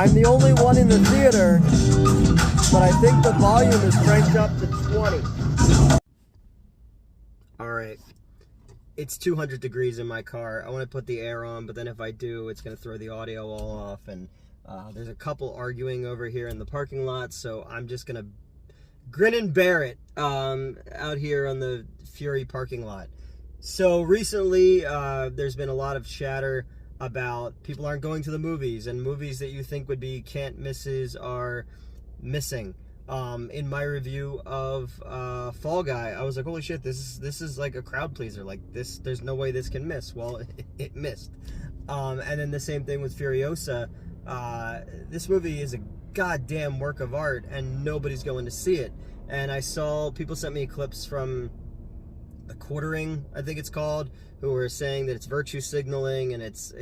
I'm the only one in the theater, but I think the volume is cranked up to 20. Alright. It's 200 degrees in my car. I want to put the air on, but then if I do, it's going to throw the audio all off. And there's a couple arguing over here in the parking lot, so I'm just going to grin and bear it out here on the Fury parking lot. So recently, there's been a lot of chatter about people aren't going to the movies, and movies that you think would be can't misses are missing. In my review of Fall Guy, I was like, holy shit, this is like a crowd pleaser. Like this, there's no way this can miss. Well, it missed. And then the same thing with Furiosa. This movie is a goddamn work of art, and nobody's going to see it. And I saw people sent me clips from The Quartering, I think it's called, who were saying that it's virtue signaling, and it's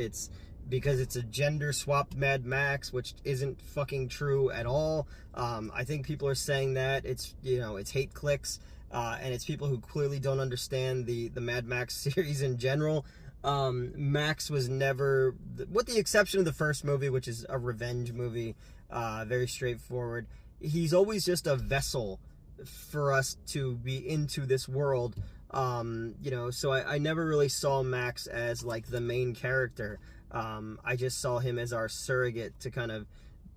because it's a gender swapped Mad Max, which isn't fucking true at all. I think people are saying that it's, you know, it's hate clicks, and it's people who clearly don't understand the Mad Max series in general. Max was never, with the exception of the first movie, which is a revenge movie, very straightforward. He's always just a vessel for us to be into this world. You know, so I never really saw Max as like the main character. I just saw him as our surrogate to kind of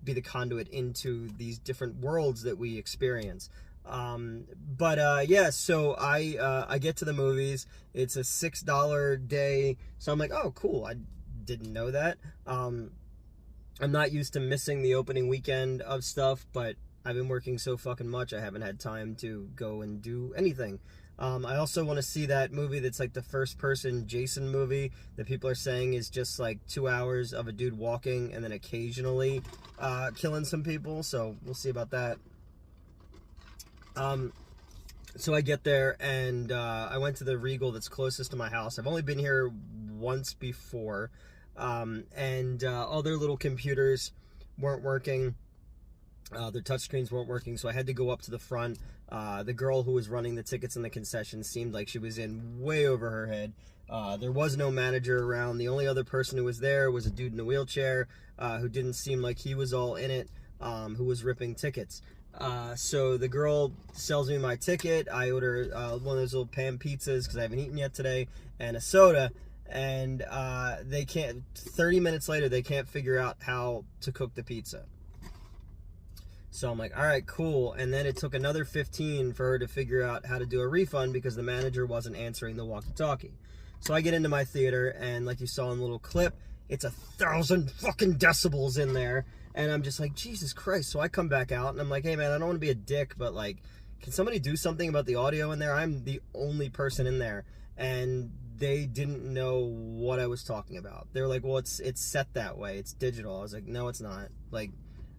be the conduit into these different worlds that we experience. Yeah, so I get to the movies. It's a $6 day, so I'm like, oh cool, I didn't know that. I'm not used to missing the opening weekend of stuff, but I've been working so fucking much, I haven't had time to go and do anything. I also want to see that movie that's like the first person Jason movie that people are saying is just like 2 hours of a dude walking and then occasionally killing some people, so we'll see about that. So I get there, and I went to the Regal that's closest to my house. I've only been here once before, and all their little computers weren't working. Their touchscreens weren't working, so I had to go up to the front. The girl who was running the tickets in the concession seemed like she was in way over her head. There was no manager around. The only other person who was there was a dude in a wheelchair who didn't seem like he was all in it, who was ripping tickets. So the girl sells me my ticket. I order one of those little pan pizzas because I haven't eaten yet today, and a soda. And they can't, 30 minutes later, they can't figure out how to cook the pizza. So I'm like, all right, cool. And then it took another 15 for her to figure out how to do a refund because the manager wasn't answering the walkie-talkie. So I get into my theater, and like you saw in the little clip, it's 1,000 fucking decibels in there. And I'm just like, Jesus Christ. So I come back out, and I'm like, hey, man, I don't want to be a dick, but like, can somebody do something about the audio in there? I'm the only person in there. And they didn't know what I was talking about. They were like, well, it's set that way. It's digital. I was like, no, it's not.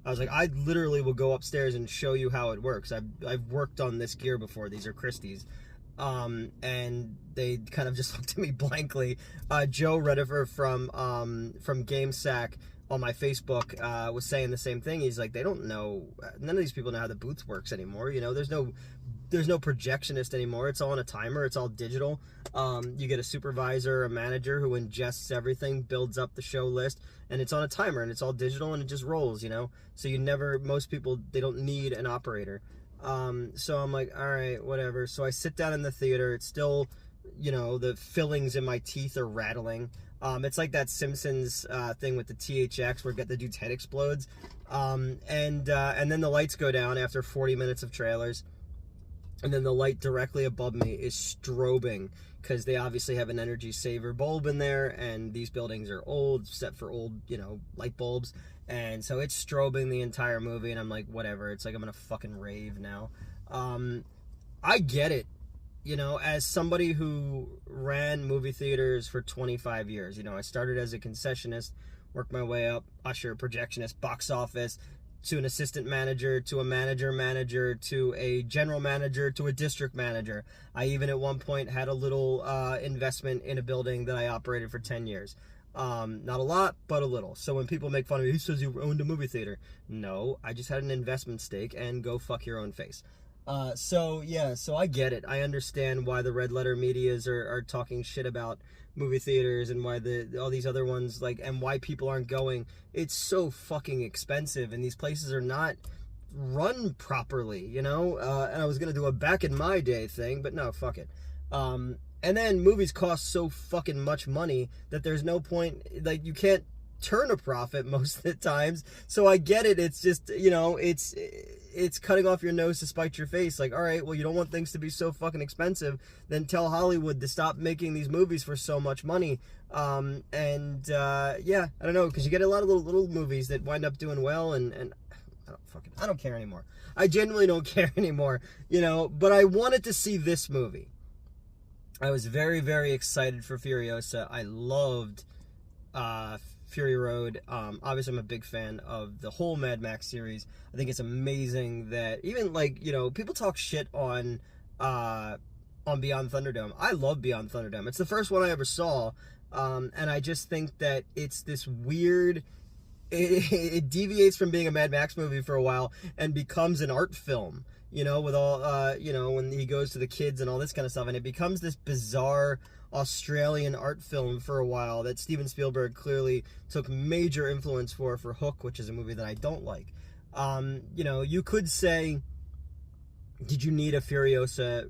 I was like, I literally will go upstairs and show you how it works. I've worked on this gear before. These are Christie's. And they kind of just looked at me blankly. Joe Redifer from GameSack on my Facebook was saying the same thing. He's like, they don't know. None of these people know how the booth works anymore. You know, there's no projectionist anymore. It's all on a timer. It's all digital. You get a supervisor, a manager who ingests everything, builds up the show list, and it's on a timer, and it's all digital, and it just rolls, you know? So most people, they don't need an operator. So I'm like, all right, whatever. So I sit down in the theater. It's still, you know, the fillings in my teeth are rattling. It's like that Simpsons thing with the THX where the dude's head explodes. And then the lights go down after 40 minutes of trailers. And then the light directly above me is strobing because they obviously have an energy saver bulb in there, and these buildings are old, set for old, you know, light bulbs. And so it's strobing the entire movie, and I'm like, whatever. It's like I'm gonna fucking rave now. I get it, you know, as somebody who ran movie theaters for 25 years. You know, I started as a concessionist, worked my way up, usher, projectionist, box office, to an assistant manager, to a manager, to a general manager, to a district manager. I even at one point had a little investment in a building that I operated for 10 years. Not a lot, but a little. So when people make fun of me, he says you owned a movie theater. No, I just had an investment stake, and go fuck your own face. So I get it. I understand why the red letter medias are talking shit about movie theaters, and why all these other ones, like, and why people aren't going. It's so fucking expensive, and these places are not run properly, you know? And I was gonna do a back in my day thing, but no, fuck it. And then movies cost so fucking much money that there's no point, like, you can't turn a profit most of the times. So I get it. It's just, you know, it's cutting off your nose to spite your face. Like, all right, well, you don't want things to be so fucking expensive, then tell Hollywood to stop making these movies for so much money. Yeah, I don't know, because you get a lot of little movies that wind up doing well, and I don't care anymore. I genuinely don't care anymore, you know. But I wanted to see this movie. I was very, very excited for Furiosa. I loved Fury Road. Obviously, I'm a big fan of the whole Mad Max series. I think it's amazing that even, like, you know, people talk shit on Beyond Thunderdome. I love Beyond Thunderdome. It's the first one I ever saw, and I just think that it's this weird. It deviates from being a Mad Max movie for a while and becomes an art film, you know, with all, you know, when he goes to the kids and all this kind of stuff. And it becomes this bizarre Australian art film for a while that Steven Spielberg clearly took major influence for Hook, which is a movie that I don't like. You know, you could say, did you need a Furiosa,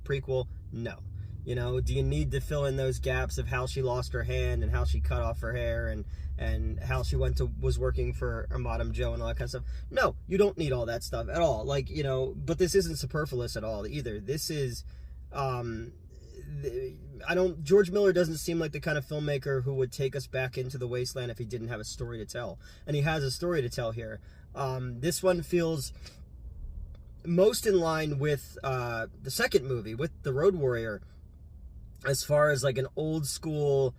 prequel? No. You know, do you need to fill in those gaps of how she lost her hand and how she cut off her hair and how she was working for Madame Joe and all that kind of stuff? No, you don't need all that stuff at all. Like, you know, but this isn't superfluous at all either. This is, George Miller doesn't seem like the kind of filmmaker who would take us back into the wasteland if he didn't have a story to tell. And he has a story to tell here. This one feels most in line with the second movie, with The Road Warrior, as far as like an old school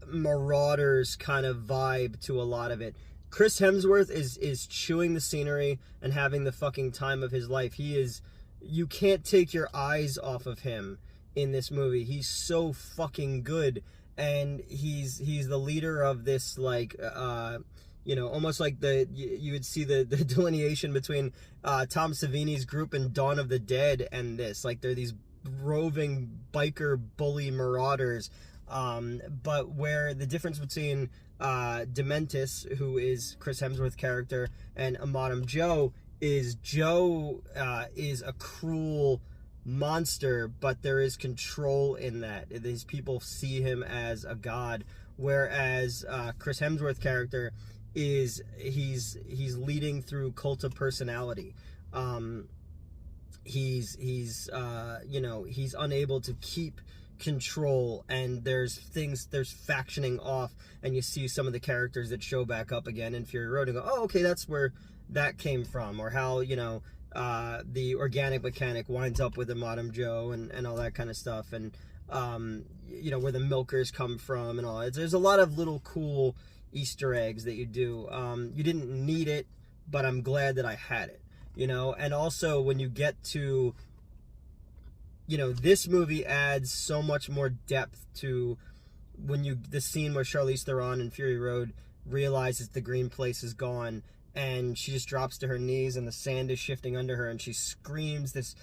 Marauders kind of vibe to a lot of it. Chris Hemsworth is chewing the scenery and having the fucking time of his life. You can't take your eyes off of him in this movie. He's so fucking good, and he's the leader of this, like, you know, almost like you would see the delineation between Tom Savini's group in Dawn of the Dead and this. Like, they're these roving biker bully marauders, but where the difference between Dementis, who is Chris Hemsworth's character, and Madame Joe is is a cruel monster, but there is control in that. These people see him as a god, whereas Chris Hemsworth's character he's leading through cult of personality. He's you know, he's unable to keep control, and there's factioning off, and you see some of the characters that show back up again in Fury Road and go, oh, okay, that's where that came from, or how, you know, the organic mechanic winds up with the Madame Joe and all that kind of stuff, and you know, where the milkers come from and all. There's a lot of little cool Easter eggs that you do. You didn't need it, but I'm glad that I had it. You know, and also when you get to, you know, this movie adds so much more depth to the scene where Charlize Theron in Fury Road realizes the green place is gone, and she just drops to her knees and the sand is shifting under her, and she screams this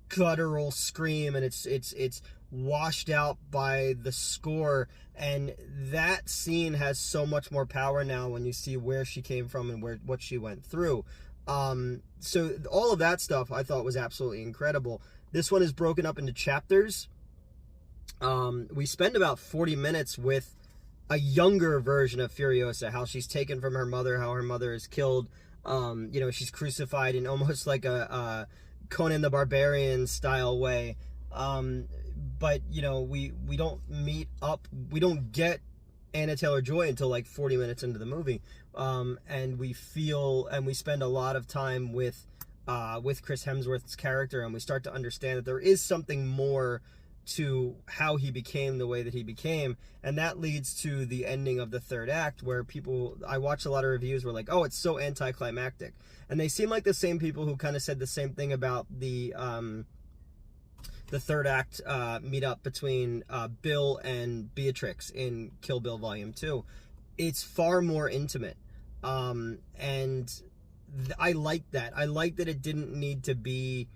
guttural scream, and it's washed out by the score. And that scene has so much more power now when you see where she came from and what she went through. So all of that stuff I thought was absolutely incredible. This one is broken up into chapters. We spend about 40 minutes with a younger version of Furiosa, how she's taken from her mother, how her mother is killed. You know, she's crucified in almost like a Conan the Barbarian style way. But, you know, we don't meet up, we don't get Anna Taylor-Joy until like 40 minutes into the movie. And we spend a lot of time with Chris Hemsworth's character, and we start to understand that there is something more to how he became the way that he became, and that leads to the ending of the third act, where I watched a lot of reviews were like, oh, it's so anticlimactic, and they seem like the same people who kind of said the same thing about the third act meetup between Bill and Beatrix in Kill Bill Volume 2. It's far more intimate, and I like that. I like that it didn't need to be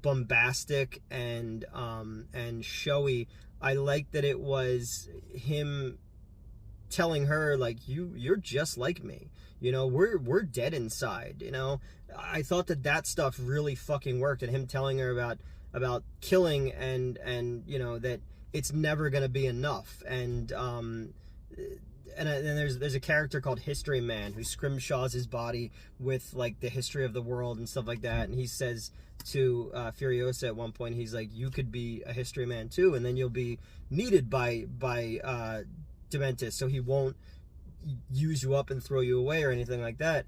bombastic and showy. I like that it was him telling her, like, you're just like me, you know, we're dead inside, you know. I thought that stuff really fucking worked, and him telling her about killing, and you know, that it's never gonna be enough. And there's a character called History Man who scrimshaws his body with like the history of the world and stuff like that, and he says to Furiosa at one point, he's like, you could be a history man too, and then you'll be needed by Dementis, so he won't use you up and throw you away or anything like that.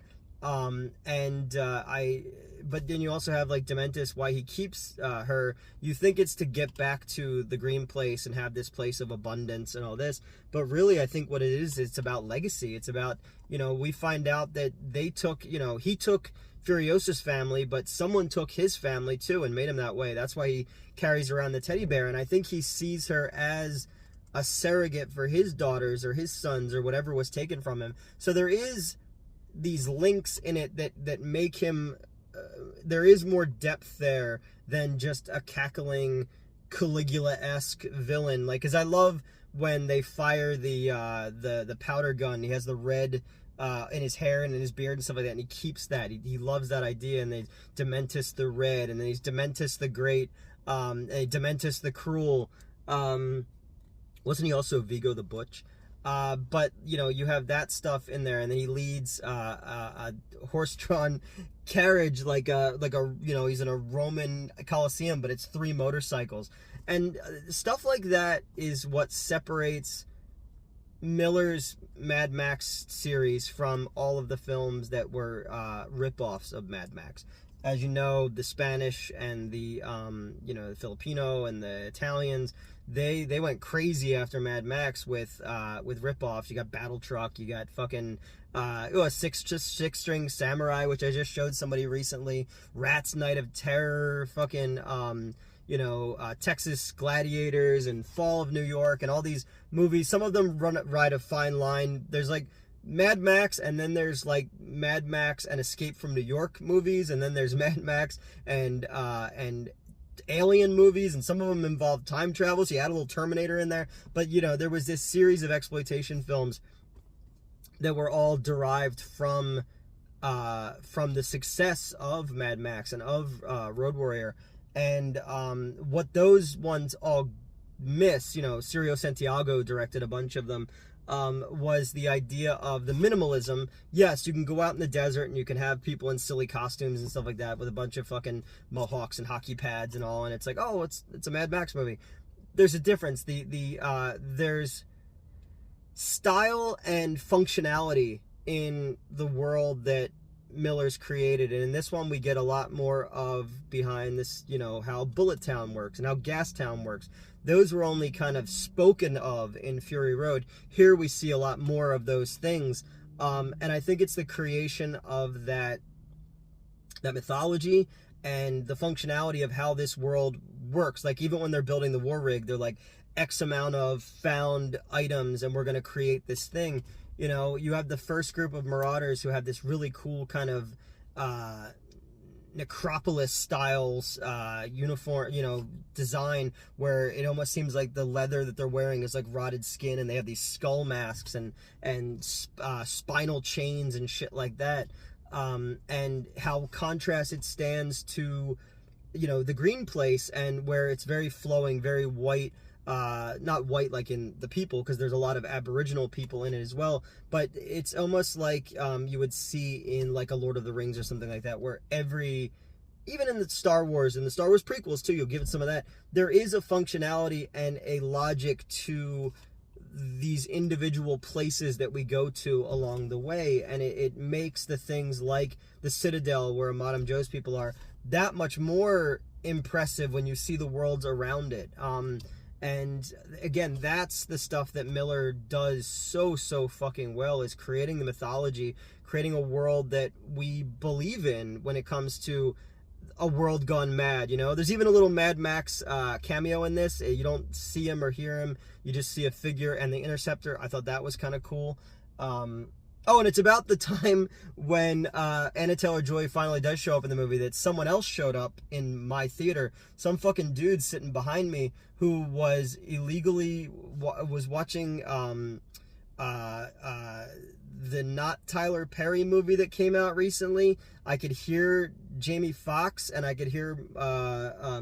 But then you also have like Dementis, why he keeps her. You think it's to get back to the green place and have this place of abundance and all this, but really I think what it is, it's about legacy. It's about, you know, we find out that they took, you know, he took Furiosa's family, but someone took his family too and made him that way. That's why he carries around the teddy bear, and I think he sees her as a surrogate for his daughters or his sons or whatever was taken from him. So there is these links in it that make him, there is more depth there than just a cackling Caligula-esque villain. Like, because I love when they fire the powder gun. He has the red in his hair and in his beard and stuff like that, and he keeps that. He loves that idea. And they Dementis the Red, and then he's Dementis the Great, and Dementis the Cruel. Wasn't he also Vigo the Butch? But, you know, you have that stuff in there, and then he leads a horse-drawn carriage like a, you know, he's in a Roman Colosseum, but it's 3 motorcycles. And stuff like that is what separates Miller's Mad Max series from all of the films that were rip-offs of Mad Max. As you know, the Spanish and the, you know, the Filipino and the Italians, they went crazy after Mad Max with rip-offs. You got Battle Truck, you got fucking Six String Samurai, which I just showed somebody recently, Rat's Night of Terror, fucking you know, Texas Gladiators and Fall of New York, and all these movies. Some of them ride a fine line. There's like Mad Max, and then there's like Mad Max and Escape from New York movies, and then there's Mad Max and alien movies, and some of them involve time travel, so you add a little Terminator in there. But, you know, there was this series of exploitation films that were all derived from the success of Mad Max and of Road Warrior. And what those ones all miss, you know, Cirio Santiago directed a bunch of them, was the idea of the minimalism. Yes, you can go out in the desert and you can have people in silly costumes and stuff like that with a bunch of fucking mohawks and hockey pads and all, and it's like, oh, it's a Mad Max movie. There's a difference. There's style and functionality in the world that Miller's created, and in this one we get a lot more of behind this, you know, how Bullet Town works and how Gas Town works. Those were only kind of spoken of in Fury Road. Here we see a lot more of those things, and I think it's the creation of that mythology and the functionality of how this world works. Like, even when they're building the war rig, they're like, X amount of found items, and we're going to create this thing. You know, you have the first group of marauders who have this really cool kind of necropolis styles uniform, you know, design, where it almost seems like the leather that they're wearing is like rotted skin, and they have these skull masks and spinal chains and shit like that, and how contrast it stands to, you know, the green place, and where it's very flowing, very white. Not white like in the people, because there's a lot of Aboriginal people in it as well, but it's almost like you would see in like a Lord of the Rings or something like that, where even in the Star Wars and the Star Wars prequels too, you'll give it some of that, there is a functionality and a logic to these individual places that we go to along the way, and it makes the things like the Citadel, where Madame Joe's people are, that much more impressive when you see the worlds around it. And again, that's the stuff that Miller does so fucking well, is creating the mythology, creating a world that we believe in when it comes to a world gone mad. You know, there's even a little Mad Max cameo in this. You don't see him or hear him, you just see a figure and the Interceptor. I thought that was kind of cool. Oh, and it's about the time when Anna Taylor-Joy finally does show up in the movie that someone else showed up in my theater. Some fucking dude sitting behind me who was illegally was watching the not Tyler Perry movie that came out recently. I could hear Jamie Foxx and I could hear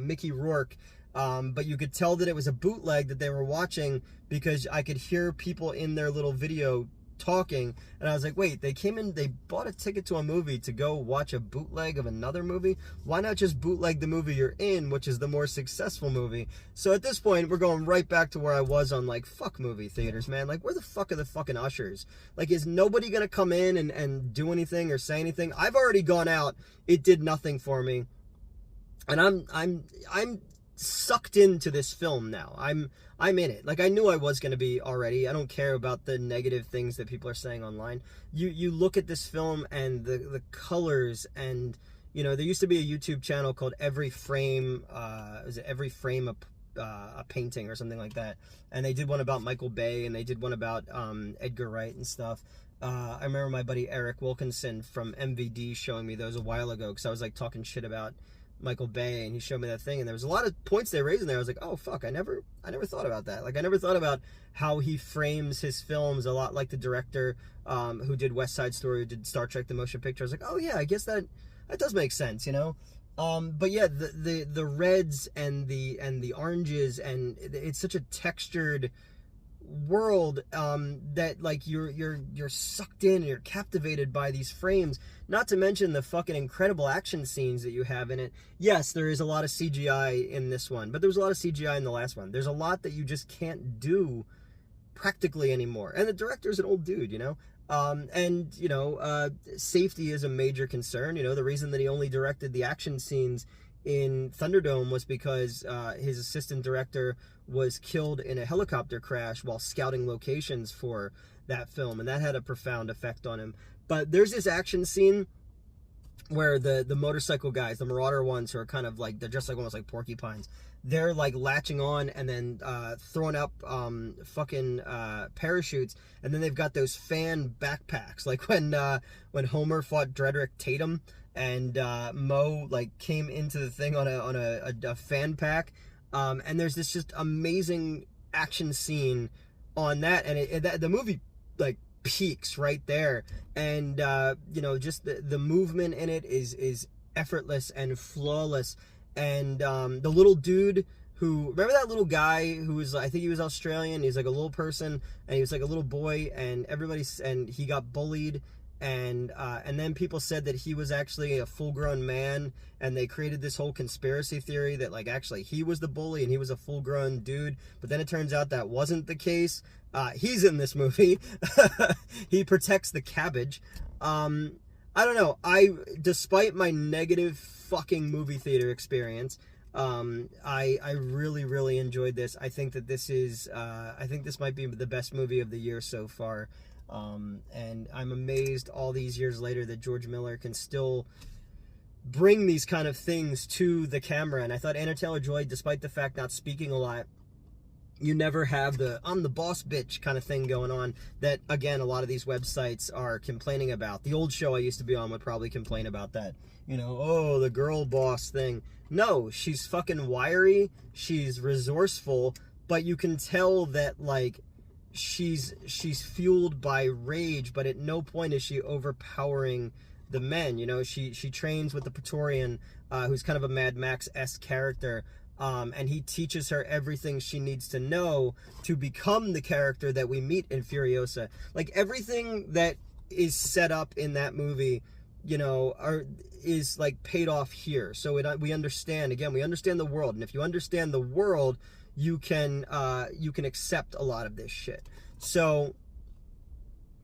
Mickey Rourke. But you could tell that it was a bootleg that they were watching because I could hear people in their little video talking, and I was like, wait, they came in, they bought a ticket to a movie to go watch a bootleg of another movie? Why not just bootleg the movie you're in, which is the more successful movie? So at this point, we're going right back to where I was on, like, fuck movie theaters, man. Like, where the fuck are the fucking ushers? Like, is nobody gonna come in and do anything or say anything? I've already gone out. It did nothing for me. And I'm sucked into this film now. I'm in it. Like, I knew I was going to be already. I don't care about the negative things that people are saying online. You look at this film and the colors, and you know, there used to be a YouTube channel called Every Frame a Painting or something like that, and they did one about Michael Bay, and they did one about Edgar Wright and stuff. I remember my buddy Eric Wilkinson from MVD showing me those a while ago because I was like talking shit about Michael Bay, and he showed me that thing, and there was a lot of points they raised in there. I was like, oh fuck, I never thought about that. Like, I never thought about how he frames his films a lot like the director who did West Side Story, who did Star Trek the Motion Picture. I was like, oh yeah, I guess that does make sense, you know. But yeah, the reds and the oranges, and it's such a textured world that like you're sucked in and you're captivated by these frames, not to mention the fucking incredible action scenes that you have in it. Yes, there is a lot of CGI in this one, but there was a lot of CGI in the last one. There's a lot that you just can't do practically anymore, and the director's an old dude, you know. And you know, safety is a major concern. You know, the reason that he only directed the action scenes in Thunderdome was because his assistant director was killed in a helicopter crash while scouting locations for that film, and that had a profound effect on him. But there's this action scene where the motorcycle guys, the Marauder ones, who are kind of like, they're just like almost like porcupines, they're like latching on and then throwing up fucking parachutes, and then they've got those fan backpacks, like when Homer fought Dredrick Tatum and Mo like came into the thing on a fan pack, and there's this just amazing action scene on that, and the movie like peaks right there, and you know, just the movement in it is effortless and flawless. And the little dude who, remember that little guy who was, I think he was Australian, he's like a little person, and he was like a little boy, and he got bullied, and then people said that he was actually a full-grown man, and they created this whole conspiracy theory that like actually he was the bully and he was a full-grown dude, but then it turns out that wasn't the case. He's in this movie. He protects the cabbage. I don't know, despite my negative fucking movie theater experience, I really enjoyed this. I think that this is I think this might be the best movie of the year so far. And I'm amazed all these years later that George Miller can still bring these kind of things to the camera. And I thought Anna Taylor-Joy, despite the fact not speaking a lot, you never have the I'm the boss bitch kind of thing going on that, again, a lot of these websites are complaining about. The old show I used to be on would probably complain about that. You know, oh, the girl boss thing. No, she's fucking wiry, she's resourceful, but you can tell that, like, she's fueled by rage, but at no point is she overpowering the men. You know, she trains with the Praetorian, who's kind of a Mad Max-esque character, and he teaches her everything she needs to know to become the character that we meet in Furiosa. Like, everything that is set up in that movie, you know, is like paid off here. So we understand, again, we understand the world, and if you understand the world, you can accept a lot of this shit. So,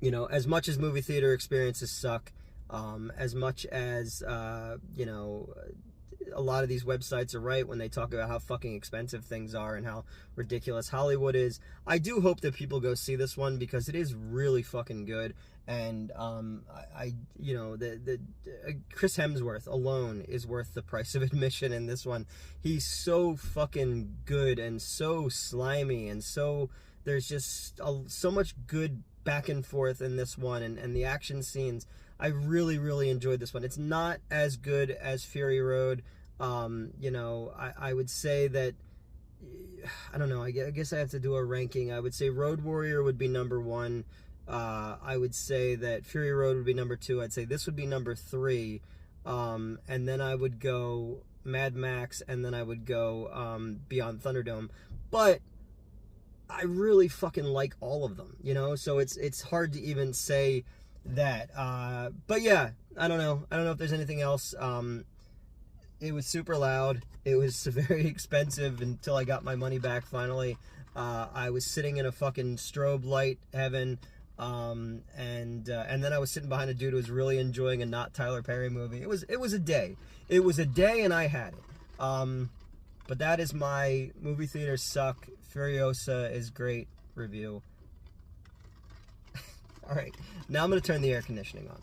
you know, as much as movie theater experiences suck, as much as you know, a lot of these websites are right when they talk about how fucking expensive things are and how ridiculous Hollywood is, I do hope that people go see this one because it is really fucking good. And I you know, the Chris Hemsworth alone is worth the price of admission in this one. He's so fucking good and so slimy, and so there's just so much good back and forth in this one, and the action scenes. I really, really enjoyed this one. It's not as good as Fury Road. You know, I would say that, I don't know, I guess I have to do a ranking. I would say Road Warrior would be number 1. I would say that Fury Road would be number 2. I'd say this would be number 3. And then I would go Mad Max, and then I would go Beyond Thunderdome. But I really fucking like all of them, you know? So it's hard to even say that. But yeah, I don't know if there's anything else. It was super loud. It was very expensive until I got my money back finally. I was sitting in a fucking strobe light heaven. And then I was sitting behind a dude who was really enjoying a not Tyler Perry movie. It was a day. It was a day, and I had it. But that is my movie theaters suck, Furiosa is great review. All right, now I'm going to turn the air conditioning on.